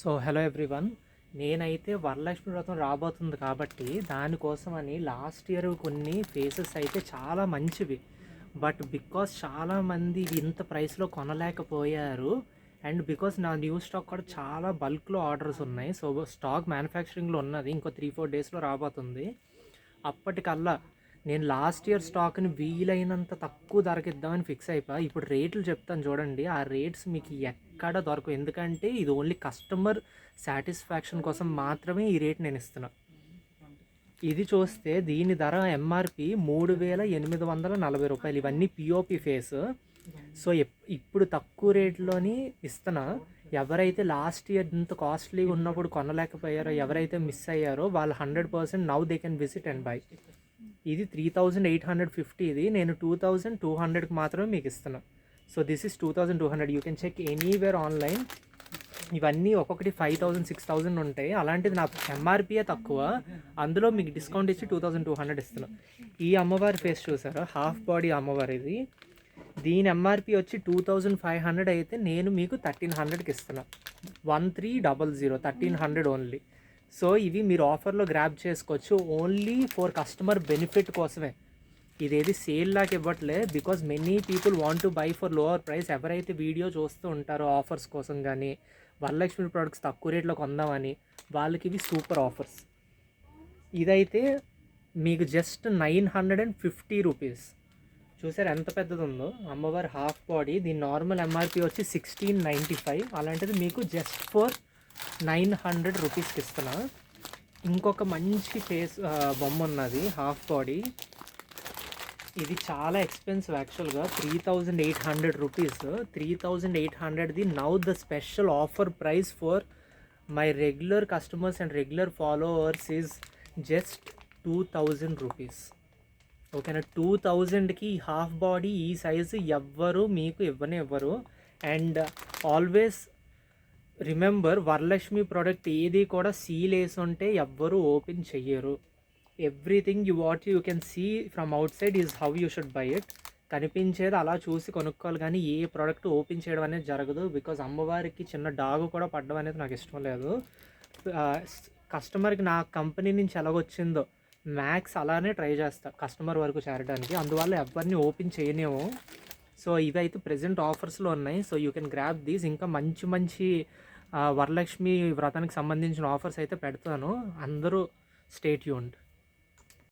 So hello everyone, నేనైతే వరలక్ష్మి వ్రతం రాబోతుంది కాబట్టి దానికోసమని లాస్ట్ ఇయర్ కొన్ని ఫేసెస్ అయితే చాలా మంచివి. బట్ బికాస్ చాలామంది ఇంత ప్రైస్లో కొనలేకపోయారు. అండ్ బికాస్ నా న్యూ స్టాక్ కూడా చాలా బల్క్లో ఆర్డర్స్ ఉన్నాయి. సో స్టాక్ మ్యానుఫ్యాక్చరింగ్లో ఉన్నది, ఇంకో 3-4 డేస్లో రాబోతుంది. అప్పటికల్లా నేను లాస్ట్ ఇయర్ స్టాక్ని వీలైనంత తక్కువ ధరకిద్దామని ఫిక్స్ అయిపోయా. ఇప్పుడు రేట్లు చెప్తాను చూడండి, ఆ రేట్స్ మీకు ఎక్కడ దొరకవు. ఎందుకంటే ఇది ఓన్లీ కస్టమర్ సాటిస్ఫాక్షన్ కోసం మాత్రమే ఈ రేట్ నేను ఇస్తున్నా. ఇది చూస్తే దీని ధర ఎంఆర్పి 3,840 రూపాయలు. ఇవన్నీ పిఓపి ఫేస్. సో ఇప్పుడు తక్కువ రేట్లోని ఇస్తున్నా. ఎవరైతే లాస్ట్ ఇయర్ ఇంత కాస్ట్లీగా ఉన్నప్పుడు కొనలేకపోయారో, ఎవరైతే మిస్ అయ్యారో వాళ్ళు 100% now they can visit and buy. ఇది 3,850. ఇది నేను 2,200కి మాత్రమే మీకు ఇస్తున్నా. So this is 2,200. You can check anywhere online. ఇవన్నీ ఒక్కొక్కటి 5,000 6,000 ఉంటాయి. అలాంటిది నా ఎంఆర్పియే తక్కువ, అందులో మీకు డిస్కౌంట్ ఇచ్చి 2,200 ఇస్తున్నా. ఈ అమ్మవారి ఫేస్ చూసారా, హాఫ్ బాడీ అమ్మవారి. ఇది దీని ఎంఆర్పి వచ్చి 2,500 అయితే నేను మీకు 1,300కి ఇస్తున్నా. 1,300, 1,300 ఓన్లీ. సో ఇవి మీరు ఆఫర్లో గ్రాబ్ చేసుకోవచ్చు, ఓన్లీ ఫర్ కస్టమర్ బెనిఫిట్ కోసమే. ఇదేది సేల్ లాగా ఇవ్వట్లే, because many people want to buy for lower price. ఎవరైతే వీడియో చూస్తూ ఉంటారో ఆఫర్స్ కోసం కానీ, వరలక్ష్మి ప్రోడక్ట్స్ తక్కువ రేట్లో కొందామని, వాళ్ళకి ఇవి సూపర్ ఆఫర్స్. ఇదైతే మీకు జస్ట్ 950 రూపీస్. చూసారు ఎంత పెద్దది ఉందో అమ్మవారి హాఫ్ బాడీ. దీని నార్మల్ ఎంఆర్పి వచ్చి 1,695. అలాంటిది మీకు జస్ట్ ఫర్ 900 రూపీస్కి ఇస్తున్నా. ఇంకొక మంచి ఫేస్ బొమ్మ ఉన్నది హాఫ్ బాడీ. ఇది చాలా ఎక్స్పెన్సివ్ యాక్చువల్గా, 3,800 రూపీస్. 3,800ది now the special offer price for my regular customers and regular followers is just 2,000 rupees. ఓకేనా, 2,000కి హాఫ్ బాడీ ఈ సైజు ఎవ్వరు మీకు ఇవ్వరు. And always remember, Varalakshmi product ఏది కూడా సీల్ వేసి ఉంటే ఎవ్వరూ ఓపెన్ చెయ్యరు. Everything you can see from outside is how you should buy it. కనిపించేది అలా చూసి కొనుక్కోవాలి, కానీ ఏ ప్రోడక్ట్ ఓపెన్ చేయడం అనేది జరగదు. బికాజ్ అమ్మవారికి చిన్న డాగు కూడా పడడం అనేది నాకు ఇష్టం లేదు. కస్టమర్కి నా కంపెనీ నుంచి ఎలాగొచ్చిందో మ్యాక్స్ అలానే ట్రై చేస్తా కస్టమర్ వరకు చేరడానికి. అందువల్ల ఎవరిని ఓపెన్ చేయనేమో. సో ఇవైతే ప్రెజెంట్ ఆఫర్స్లో ఉన్నాయి. So you can grab these. ఇంకా మంచి మంచి వరలక్ష్మి వ్రతానికి సంబంధించిన ఆఫర్స్ అయితే పెడతాను. అందరూ స్టే ట్యూన్డ్.